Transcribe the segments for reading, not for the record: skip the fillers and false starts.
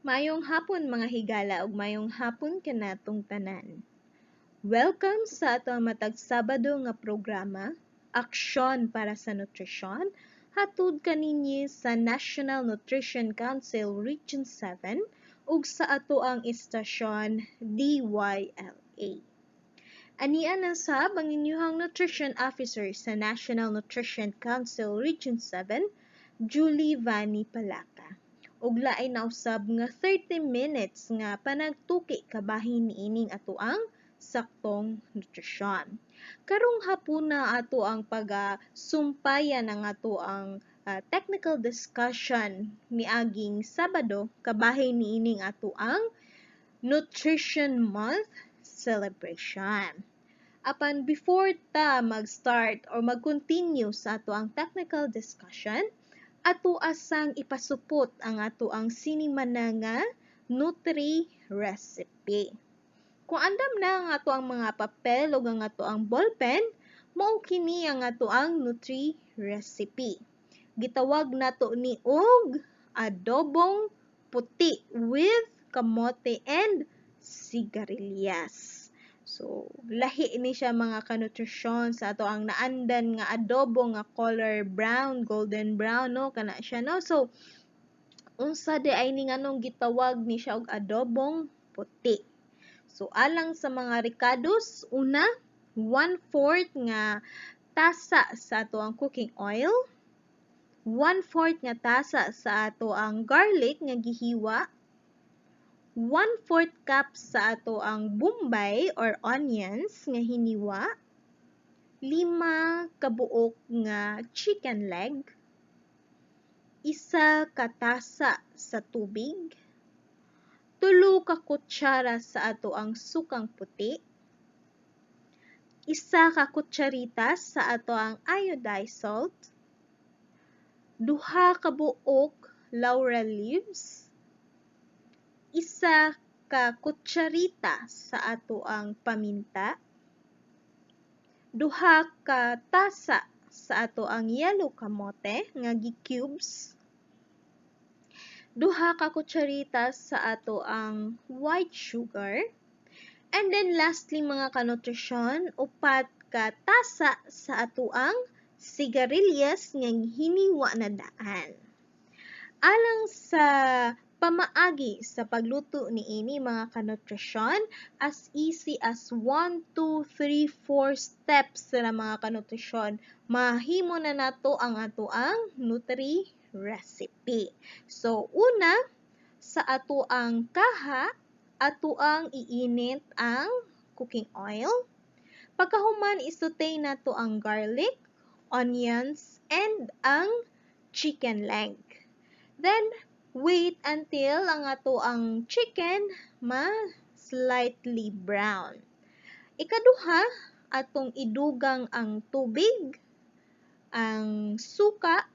Mayong hapon mga higala ug mayong hapon kanatong tanan. Welcome sa atong matag Sabado nga programa, Aksyon para sa Nutrisyon, hatud kaninyi sa National Nutrition Council Region 7 ug sa ato ang istasyon DYLA. Anian ang sab ang inyuhang Nutrition Officer sa National Nutrition Council Region 7, Julie Vani Palaka. Ug laay na usab nga 30 minutes nga panagtuki kabahin niining atoang saktong nutrisyon. Karong hapuna ato ang pagasumpayan ang ato ang technical discussion niaging Sabado kabahin niining ato ang Nutrition Month celebration. Apan before ta mag-start or mag-continue sa ato ang technical discussion, ato asang ipasupot ang ato ang sinimana nga Nutri Recipe. Kung andam na ang ato ang mga papel o ang ato ang ballpen, mao kini ang ato ang Nutri Recipe. Gitawag nato ni og adobong puti with kamote and sigarilyas. So, lahi ni siya mga kanutrisyon sa ato ang naandan nga adobo nga color brown, golden brown, no? Kana siya, no? So, unsa di ay ni nganong gitawag ni siya og adobong puti. So, alang sa mga ricados, una, 1/4 nga tasa sa ato ang cooking oil, 1/4 nga tasa sa ato ang garlic nga gihiwa, 1/4 cup sa ato ang bombay or onions nga hiniwa, 5 kabuok nga chicken leg, 1 ka tasa sa tubig, 3 ka kutsara sa ato ang sukang puti, 1 ka kutsarita sa ato ang iodized salt, 2 ka buok laurel leaves, 1 ka kutsarita sa ato ang paminta, 2 ka tasa sa ato ang yellow kamote nga gi-cubes, 2 ka kutsarita sa ato ang white sugar, and then lastly mga kanutrisyon, 4 ka tasa sa ato ang sigarilyas nga hiniwa na daan. Alang sa pamaagi sa pagluto niini mga kanutrisyon, as easy as 1, 2, 3, 4 steps na mga kanutrisyon, mahimo na nato ang ato ang Nutri Recipe. So, una, sa ato ang kaha, ato ang iinit ang cooking oil. Pagkahuman, isutay nato ang garlic, onions, and ang chicken leg. Then, wait until ang ato ang chicken slightly brown. Ikaduha, atong idugang ang tubig, ang suka,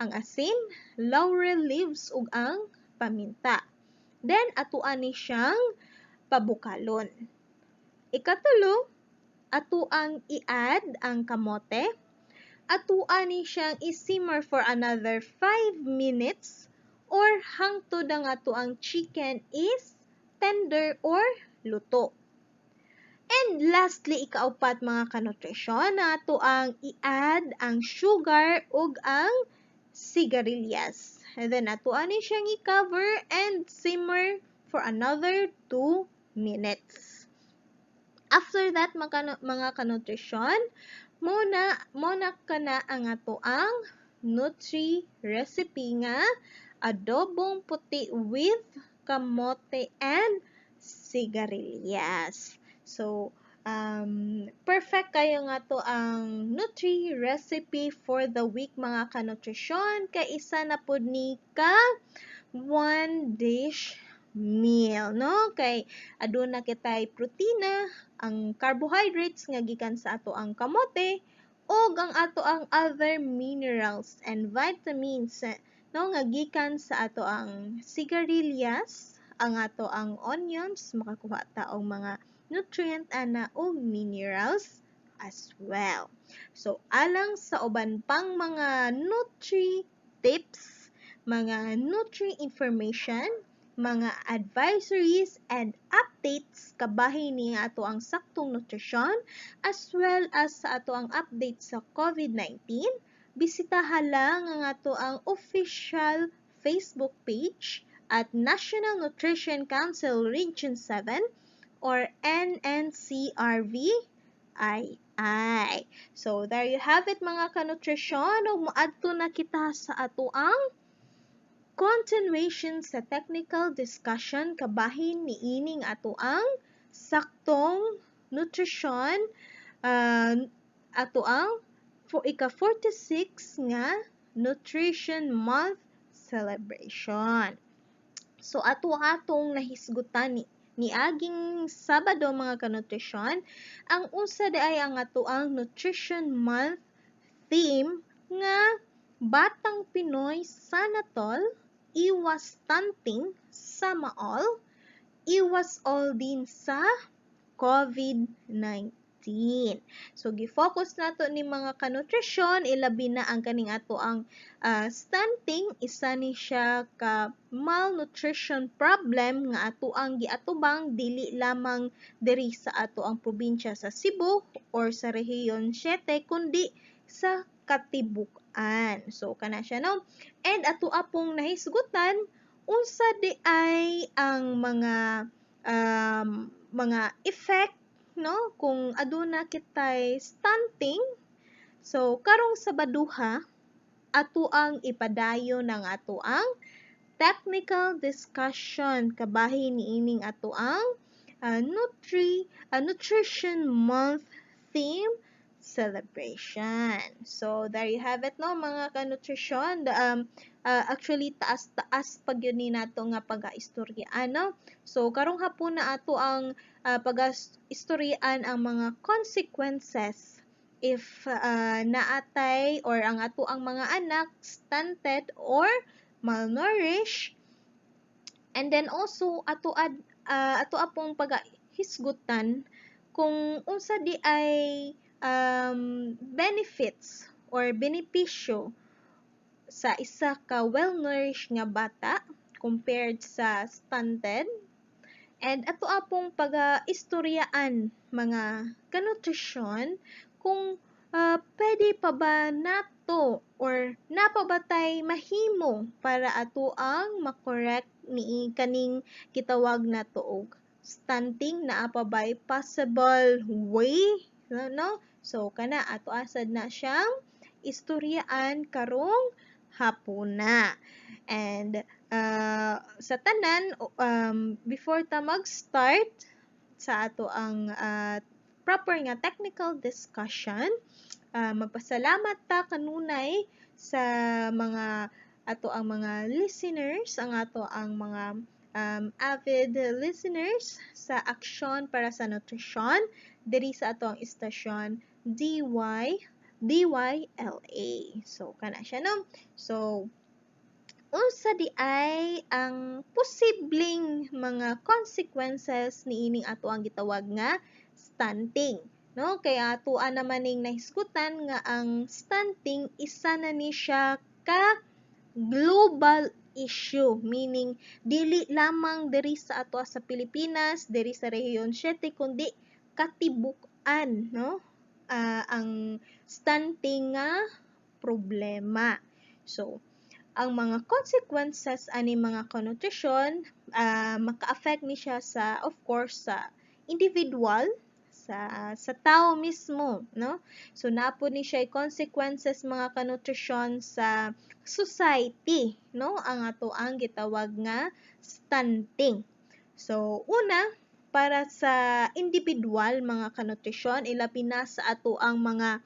ang asin, laurel leaves ug ang paminta. Then, atuan ni siyang pabukalon. Ikatulo, atuang i-add ang kamote. Atuan ni siyang i-simmer for another 5 minutes or hangtod ang ato ang chicken is tender or luto. And lastly, ikaupat mga kanutrisyon, na ato ang i-add ang sugar ug ang sigarilyas. And then atuan ni siyang i-cover and simmer for another 2 minutes. After that, mga kanutrisyon, muna ka na ang ato ang Nutri Recipe nga adobong puti with kamote and sigarilyas. So, perfect kayo nga to ang Nutri Recipe for the week mga kanutrisyon. Kay isa na po ni ka 1 dish meal, no? Kay aduna kitay protina, ang carbohydrates nga gikan sa ato ang kamote, ug ang ato ang other minerals and vitamins, no, nga gikan sa ato ang sigarilyas, ang ato ang onions, makakuha ta og mga nutrient ana ug minerals as well. So, alang sa uban pang mga nutri tips, mga nutri information, mga advisories and updates kabahin ni ato ang saktong nutrisyon as well as sa ato ang update sa COVID-19, bisitahan lang ang ato ang official Facebook page at National Nutrition Council Region 7 or NNCRVII. So, there you have it mga kanutrisyon. O moadto na kita sa ato ang continuation sa technical discussion kabahin ni ining ato ang saktong nutrisyon ato ang ika-46 nga Nutrition Month celebration. So atong nahisgutan ni aging Sabado mga kanutrisyon, ang usa ay ang ato ang Nutrition Month theme nga Batang Pinoy sana tol, iwas stunting, sama all, iwas all din sa COVID-19. So, gifocus nato ni mga kanutrisyon, ilabi na ang kaning ato ang stunting, isa ni siya ka malnutrition problem nga ato ang giatubang dili lamang diri sa ato ang probinsya sa Cebu or sa rehiyon 7 kundi sa katibukan. So, kana siya no. And ato apong nahisgutan, unsa di ay ang mga effect no kung aduna kitay stunting. So, karong Sabaduha, ato ang ipadayon ng ato ang technical discussion kabahin niining ato ang Nutrition Month theme celebration. So, there you have it no mga kanutrisyon. Actually, taas-taas pag yun ni nato nga pag-istoryaan no. So, karong hapon na ato ang pag-istoryaan ang mga consequences if naatay or ang ato ang mga anak stunted or malnourished. And then also ato apong paghisgutan kung unsa di ay benefits or benepisyo sa isa ka well-nourished nga bata compared sa stunted. And ato apong pag-istoryaan mga kanutrisyon kung pwede pa ba nato or napabatay mahimo para ato ang makorek ni kaning gitawag nato og stunting, naa pa ba'y possible way no? So kana ato asad na siyang istoryaan karong hapuna. And sa tanan before ta mag-start sa ato ang proper nga technical discussion, magpasalamat ta kanunay sa mga ato ang mga listeners, ang ato ang mga avid listeners sa Aksyon para sa Nutrisyon diri sa ato ang istasyon DYLA. So kana siya no. So unsa di ay ang posibleng mga consequences niining ato ang gitawag nga stunting no, kaya atuan naman ning nahisgutan nga ang stunting isa na ni siya ka global issue, meaning dili lamang diri sa ato sa Pilipinas, diri sa rehiyon 7 kundi katibukan no, ang stunting nga problema. So ang mga consequences ani mga kanutrisyon, maka-affect ni siya sa of course sa individual, sa tao mismo no. So napo ni siya consequences mga kanutrisyon sa society no, ang ato ang gitawag nga stunting. So una, para sa individual mga kanutrisyon, ilabi na sa ato ang mga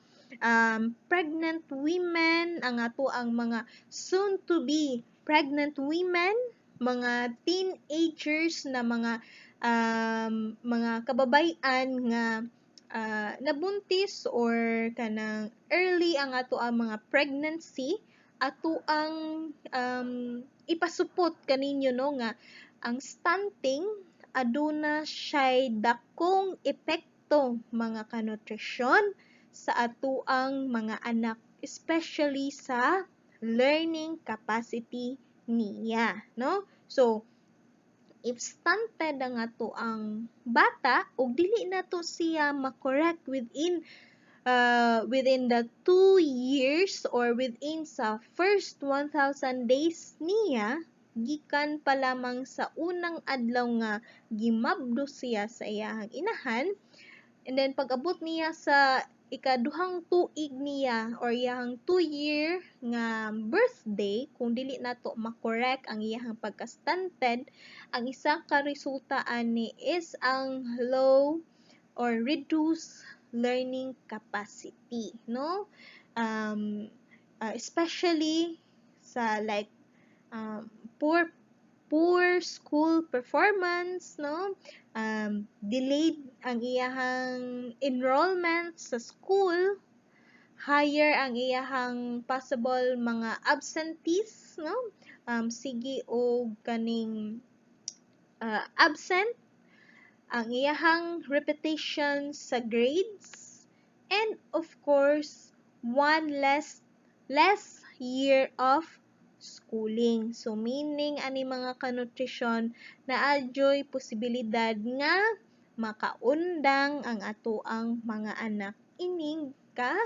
pregnant women, ang ato ang mga soon to be pregnant women, mga teenagers na mga kababayan nga nabuntis or kanang early ang ato ang mga pregnancy, ato ang ipasupot kaninyo no nga ang stunting aduna siya'y dakong epekto mga kanutrisyon sa ato ang mga anak, especially sa learning capacity niya no. So if stunted ang ato ang bata ug dili na to siya ma-correct within the 2 years or within sa first 1,000 days niya, gikan pa lamang sa unang adlaw nga gimabdo siya sa iyahang inahan, and then pag-abot niya sa ikaduhang tuig niya or iyahang 2-year nga birthday, kung dili nato makorek ang iyahang pagka-stunted, ang isa ka resulta ani is ang low or reduced learning capacity, no? Especially sa like poor school performance, no? Delayed ang iyahang enrollment sa school, higher ang iyahang possible mga absentees, no? Sige o kaning absent, ang iyahang repetition sa grades, and of course, one less year of schooling. So, meaning, ani mga kanutrisyon na adyo'y posibilidad nga makaundang ang ato ang mga anak ining ka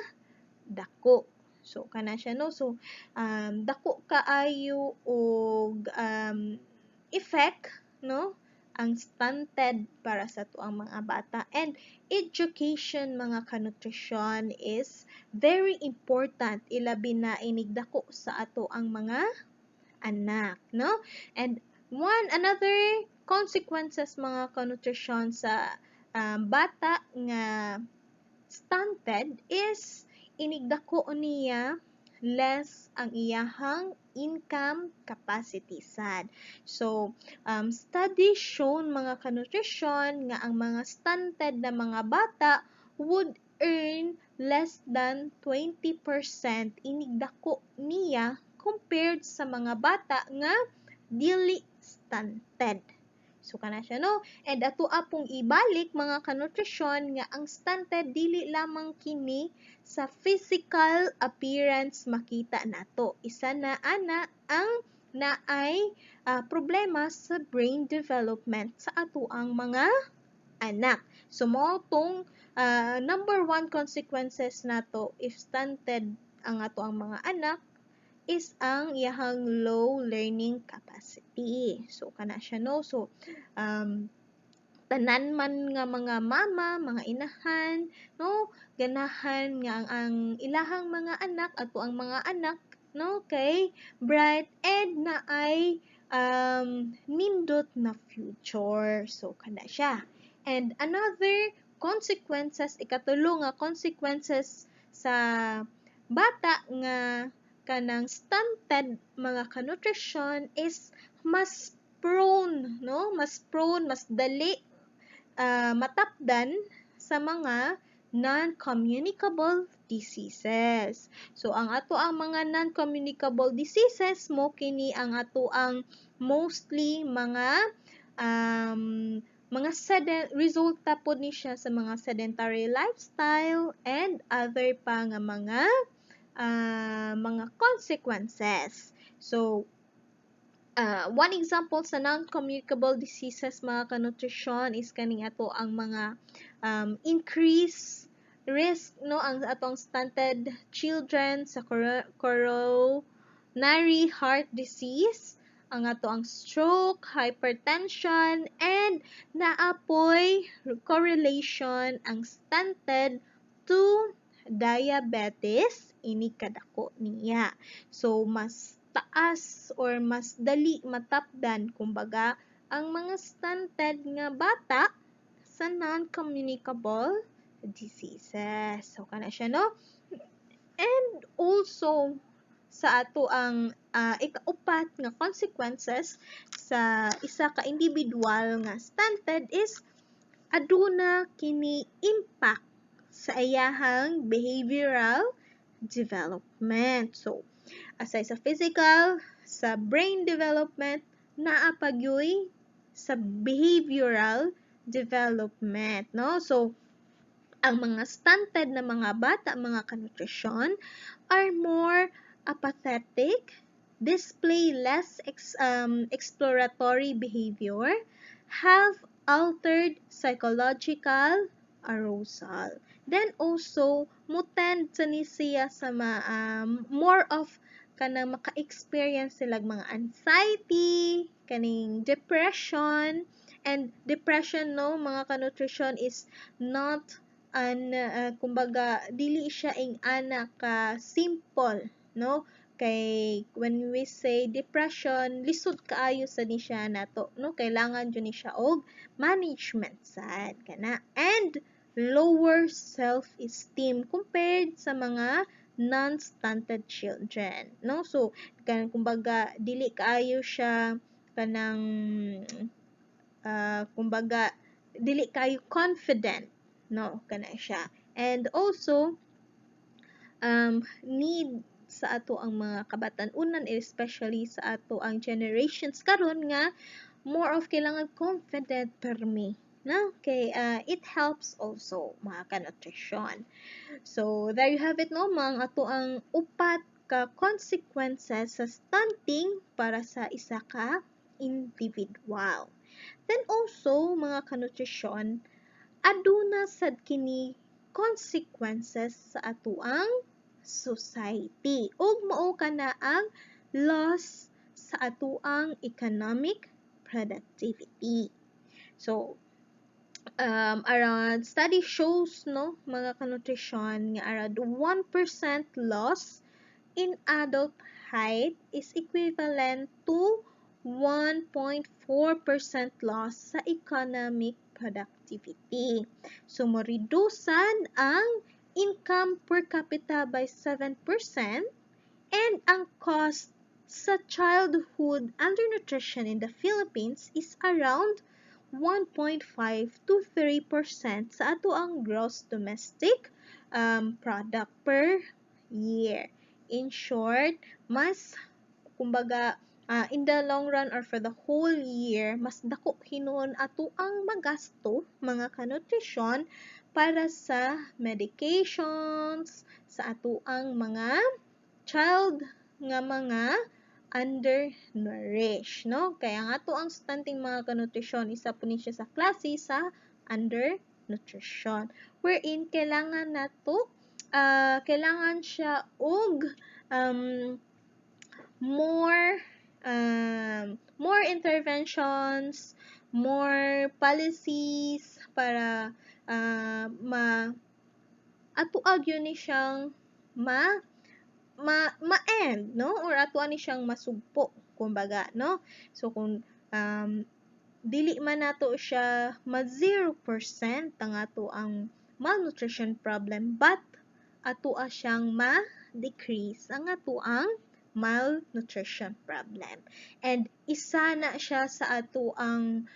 dako. So, kana siya, no? So, dako kaayo og effect, no? Ang stunted para sa tuang mga bata. And education, mga kanutrisyon, is very important. Ilabi na inigdako sa ato ang mga anak, no? And another consequences, mga kanutrisyon, sa bata nga stunted is inigdako niya less ang iyahang income capacity sad. So, studies shown, mga kanutrisyon, nga ang mga stunted na mga bata would earn less than 20% inigdako niya compared sa mga bata nga dili stunted. So, kana siya, no? And ato apong ibalik, mga kanutrisyon, nga ang stunted dili lamang kini sa physical appearance makita nato. Isa na ana ang naay problema sa brain development sa ato ang mga anak. So, mo tong number 1 consequences nato if stunted ang ato ang mga anak is ang iyahang low learning capacity. So, kana siya, no? So, tanan man nga mga mama, mga inahan, no? Ganahan nga ang ilahang mga anak, ato ang mga anak, no? Kay bright and na ay nindot na future. So, kana siya. And another consequences, ikatulo nga consequences sa bata nga kanang stunted, mga kanutrisyon, is mas prone, no? Mas dali matapdan sa mga non-communicable diseases. So, ang ato ang mga non-communicable diseases mo, kini ang ato ang mostly mga resulta po ni siya sa mga sedentary lifestyle and other pa nga mga consequences. So, one example sa non-communicable diseases, mga kanutrisyon, is kaning ato ang mga increased risk, no, ang atong stunted children sa coronary heart disease, ang ato ang stroke, hypertension, and naapoy correlation ang stunted to diabetes, ini kadako niya. So, mas taas or mas dali matapdan, kumbaga, ang mga stunted nga bata sa non-communicable diseases. So, kana siya, no? And also, sa ato ang ikaupat nga consequences sa isa ka individual nga stunted is aduna kini impact sa iyahang behavioral development. So, aside sa physical, sa brain development, naa pagyoy sa behavioral development, no? So, ang mga stunted na mga bata, mga kanutrisyon, are more apathetic, display less exploratory behavior, have altered psychological arousal. Then also, mutend sa ni siya sa more of kanang maka-experience sila mga anxiety, kaning depression, and depression no mga ka-nutrition is not kumbaga dili siya ing ana ka simple no kay when we say depression lisod kaayo sa ni siya nato no kailangan jud ni siya og management sad kana and lower self-esteem compared sa mga non-stunted children no so kumbaga dili kaayo siya kanang kumbaga dili kayo confident no kana siya and also need sa ato ang mga kabatan-unan especially sa ato ang generations karon nga more of kailangan confident permi no kay it helps also mga ka-nutrition. So there you have it no mga ato ang upat ka consequences sa stunting para sa isa ka individual. Then also mga ka-nutrition aduna sad kini consequences sa atuang society ug mao kana ang loss sa atuang economic productivity. So around study shows no mga ka-nutrition nga around 1% loss in adult height is equivalent to 1.4% loss sa economic productivity. So, mo-reducean ang income per capita by 7% and ang cost sa childhood undernutrition in the Philippines is around 1.5 to 3% sa ato ang gross domestic product per year. In short, mas kumbaga in the long run or for the whole year, mas dako hinuon ato ang magasto mga ka-nutrition para sa medications sa ato ang mga child nga mga undernourished, no? Kaya nga ato ang stunting mga ka-nutrition isa po ni siya sa klase sa undernutrition wherein kailangan nato kailangan siya og more interventions, more policies para atuag yun ni siyang ma-end, no? Or atuan ni siyang masugpo, kumbaga, no? So, kung dili man nato siya ma-0% ang ato ang malnutrition problem, but atua siyang ma-decrease ang ato ang malnutrition problem. And isa na siya sa ato ang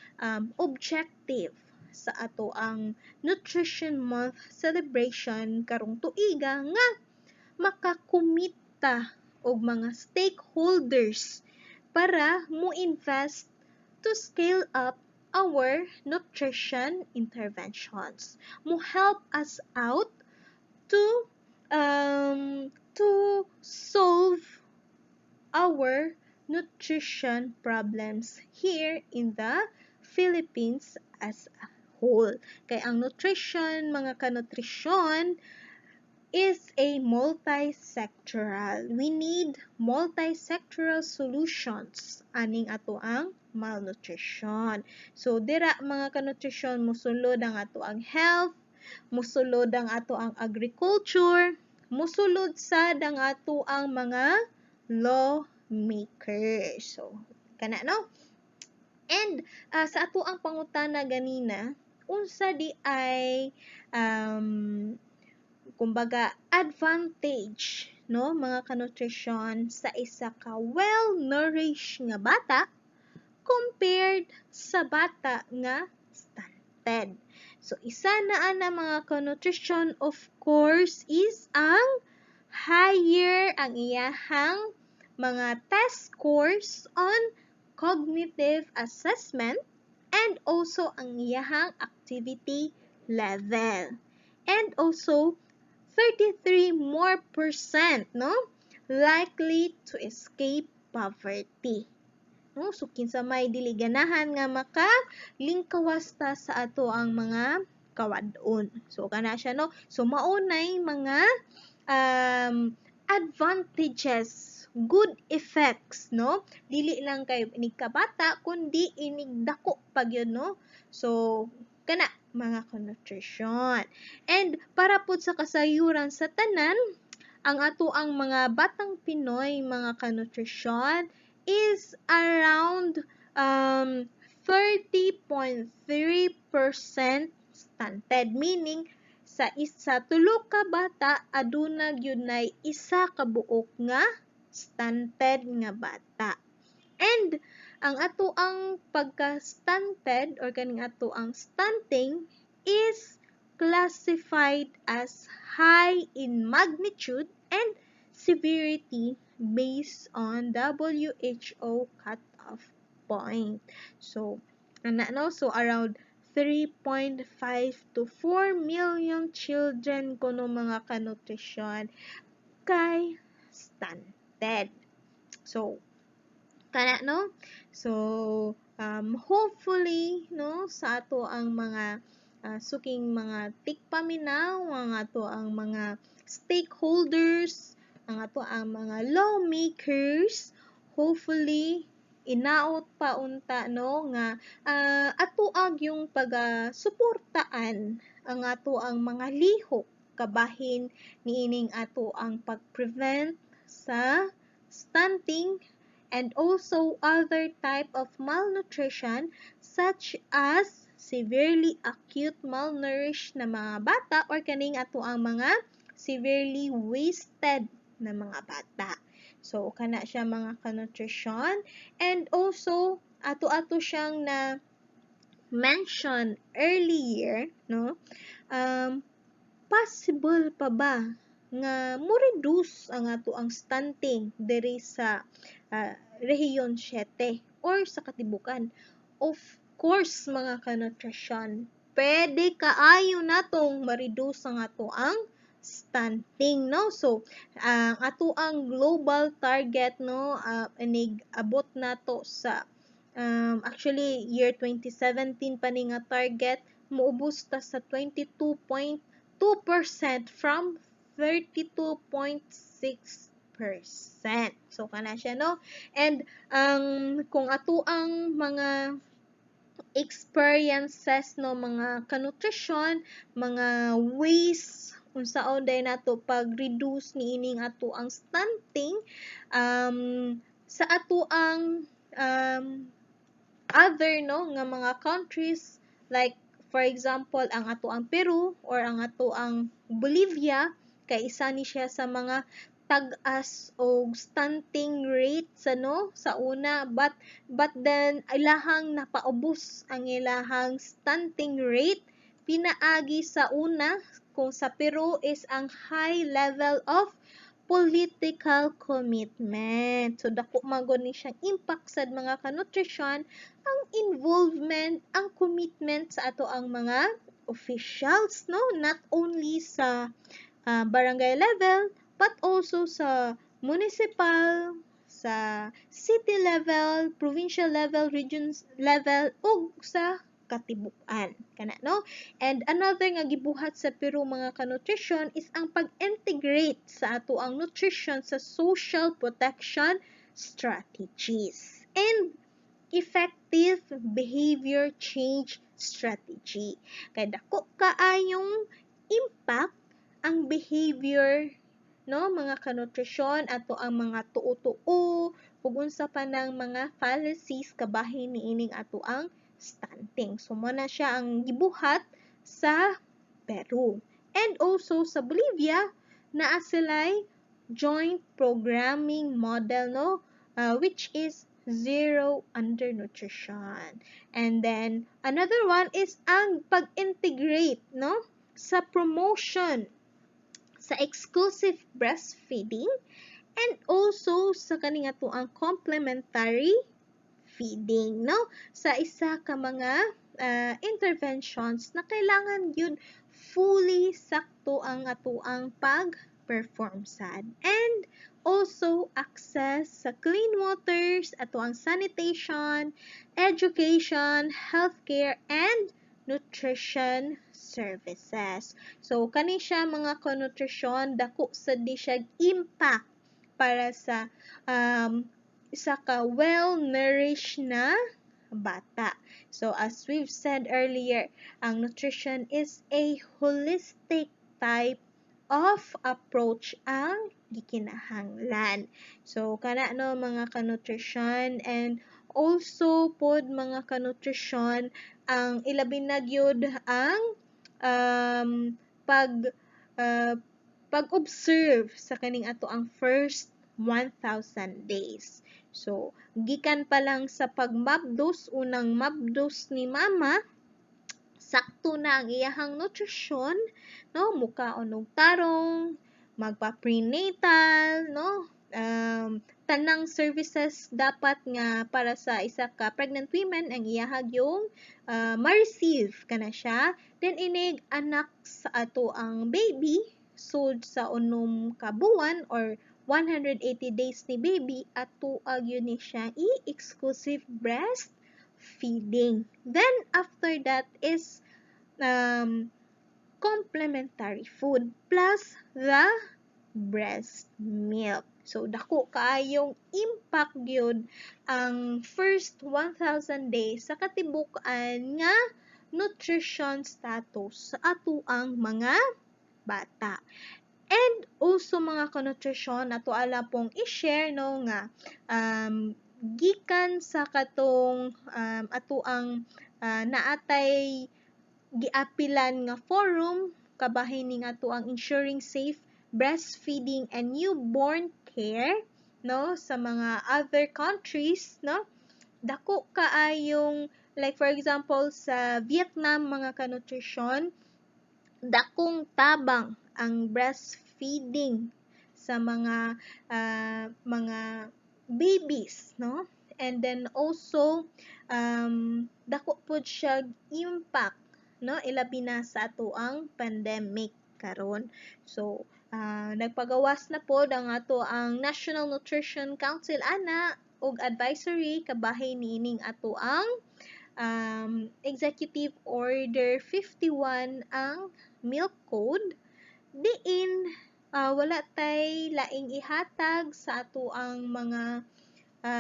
objective sa ato ang Nutrition Month celebration karong tuiga nga makakumita og mga stakeholders para mo invest to scale up our nutrition interventions. Mo help us out to solve our nutrition problems here in the Philippines as a whole. Kaya ang nutrition, mga ka-nutrition, is a multi-sectoral. We need multi-sectoral solutions aning ato ang malnutrition. So, dira mga ka-nutrition, musulod ang ato ang health, musulod ang ato ang agriculture, musulod sad ang ato ang mga lawmakers. So, kana no? And sa ato ang pangutana ganina, unsa di ay kumbaga advantage no mga ka-nutrition sa isa ka well-nourished nga bata compared sa bata nga stunted. So isa na ana mga ka-nutrition of course is ang higher ang iyahang mga test scores on cognitive assessment and also ang iyahang activity level. And also 33% no likely to escape poverty. No, so kinsa may dili ganahan nga makalingkawas ta sa ato ang mga kawadon. So kana siya no. So maunay mga advantages, good effects, no? Dili lang kay inig kabata kundi inig dako pag yun, no? So kana mga nutrition. And para pud sa kasayuran sa tanan, ang ato ang mga batang Pinoy mga ka-nutrition is around 30.3% stunted, meaning sa tulo ka bata aduna gyud nay isa ka buok nga stunted nga bata. And ang ato ang pagka-stunted or kaning ato ang stunting is classified as high in magnitude and severity based on WHO cutoff point. So, so around 3.5 to 4 million children kuno mga ka-nutrition kay stunted. So, kana no? So, hopefully no sa ato ang mga suking mga tikpaminaw, ang ato ang mga stakeholders, ang ato ang mga lawmakers, hopefully inaot pa unta no nga ato ag yung suportaan ang ato ang mga lihok kabahin niining ato ang pag-prevent sa stunting and also other type of malnutrition such as severely acute malnourished na mga bata or kaning ato ang mga severely wasted na mga bata. So, kana siya mga ka-nutrition. And also, ato-ato siyang na mention earlier, no? Possible pa ba nga mo-reduce ang ato ang stunting diri sa rehiyon 7 or sa katibukan? Of course, mga ka-nutrition, pwede kaayo natong ma-reduce ang ato ang stunting, no? So, ang ato ang global target, no, abot nato sa actually year 2017 pa ni nga target, muubos ta sa 22.2% from 32.6%. So, kana siya, no? And, kung ato ang mga experiences, no, mga ka-nutrition, mga ways, unsaon day nato pag-reduce niining ato ang stunting, sa ato ang other, no, nga mga countries, like, for example, ang ato ang Peru or ang ato ang Bolivia, kay isa ni siya sa mga tag-as o stunting rate sa una, but then ilahang napaubos ang ilahang stunting rate pinaagi sa una kung sa Peru is ang high level of political commitment. So dako magod ni siyang impact sa mga ka-nutrition ang involvement, ang commitment sa ato ang mga officials, no, not only sa barangay level but also sa municipal, sa city level, provincial level, regions level, ug sa katibukan. Kana, no? And another nga gibuhat sa Peru mga ka-nutrition is ang pag-integrate sa ato ang nutrition sa social protection strategies and effective behavior change strategy. Kaya dako kaayong impact ang behavior, no, mga ka-nutrition ato ang mga tuo-tuo ug unsa pa nang mga fallacies kabahin niining ato ang stunting. So mo na siya ang gibuhat sa Peru. And also sa Bolivia naa sila'y joint programming model, no, which is zero undernutrition. And then another one is ang pag-integrate, no, sa promotion sa exclusive breastfeeding and also sa kaning ato ang complementary feeding, no, sa isa ka mga interventions na kailangan yun fully sakto ang ato ang pag-perform sad. And also access sa clean waters, ato ang sanitation, education, healthcare, and nutrition services. So, kani siya mga kanutrisyon, dako sa di siya impact para sa isa ka well-nourished na bata. So, as we've said earlier, ang nutrition is a holistic type of approach ang gikinahanglan. So, kana no mga kanutrisyon, and also pod mga kanutrisyon ang ilabin na gyud ang pag-observe sa kaning ato ang first 1,000 days. So, gikan pa lang sa pagmabdos, unang mabdos ni mama, sakto na ang iyahang nutrisyon, no? Mukaon og tarong, magpa-prenatal, no? Tanang services dapat nga para sa isa ka pregnant women ang iyahag yung ma-receive kana siya. Then inig anak sa ato ang baby sud sa unom ka buwan or 180 days ni baby ato yun ni siya i-exclusive breast feeding. Then after that is complementary food plus the breast milk. So, dako kaayong impact gyud ang first 1,000 days sa katibukan nga nutrition status sa ato ang mga bata. And also mga kanutrisyon, ato ala pong i-share no nga gikan sa katong ato ang naatay giapilan nga forum kabahin ning ato ang ensuring safe breastfeeding and newborn care no sa mga other countries no, dako kaayong like for example sa Vietnam mga kanutrisyon, dakong tabang ang breastfeeding sa mga babies no, and then also dako pod siya impact no, ilabi na sa ato ang pandemic karon. So nagpagawas na pod ang ato ang National Nutrition Council ana og advisory kabahin niining ato ang Executive Order 51 ang Milk Code diin wala tay laing ihatag sa ato ang mga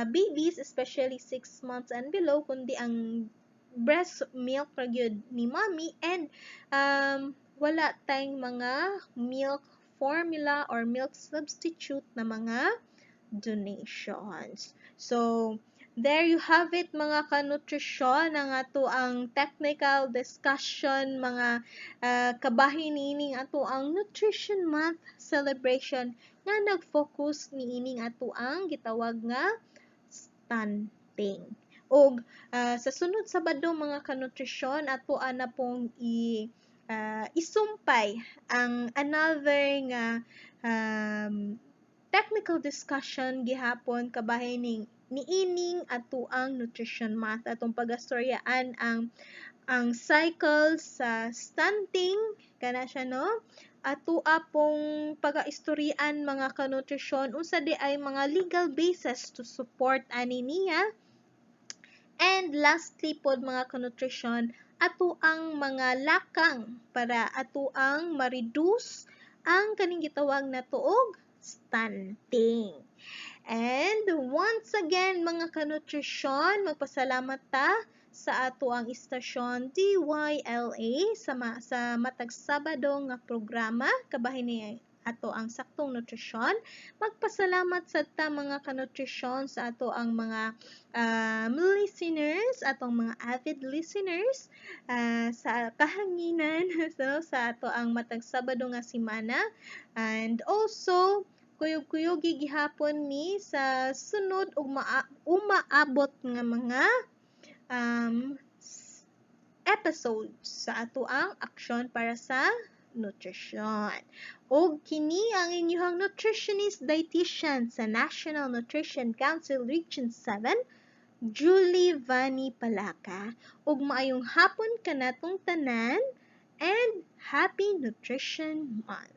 babies especially 6 months and below kundi ang breast milk ra gyud ni mommy, and wala tayong mga milk formula or milk substitute na mga donations. So, there you have it mga kanutrisyon, ang ato ang technical discussion, mga kabahin niining ato ang Nutrition Month celebration nga nag-focus niining ato ang gitawag nga stunting. Og sa sunod Sabado mga kanutrisyon, ato ana pong isumpay ang another nga technical discussion gihapon kabahin niining ato ang Nutrition Month. Atong pagastoryaan ang cycle sa stunting kana siya no, ato pong pagaistoryan mga kanutrisyon unsa di ay mga legal basis to support ani niya. And lastly pod mga kanutrisyon, ato ang mga lakang para ato ang ma-reduce ang kaning gitawag na tuog stunting. And once again mga kanutrisyon, magpasalamat ta sa ato ang istasyon DYLA sa matag Sabado nga programa kabahin ni ato ang saktong nutrisyon. Magpasalamat sa ta mga kanutrisyon sa ato ang mga listeners, atong mga avid listeners sa kahanginan so, sa ato ang matag Sabado nga semana. And also kuyog-kuyogi gihapon mi sa sunod ug umaabot nga mga episodes sa ato ang aksyon para sa nutrisyon. O kini ang inyong nutritionist dietitian sa National Nutrition Council Region 7, Julie Vani Palaka. Ug maayong hapon kanatong tanan and Happy Nutrition Month.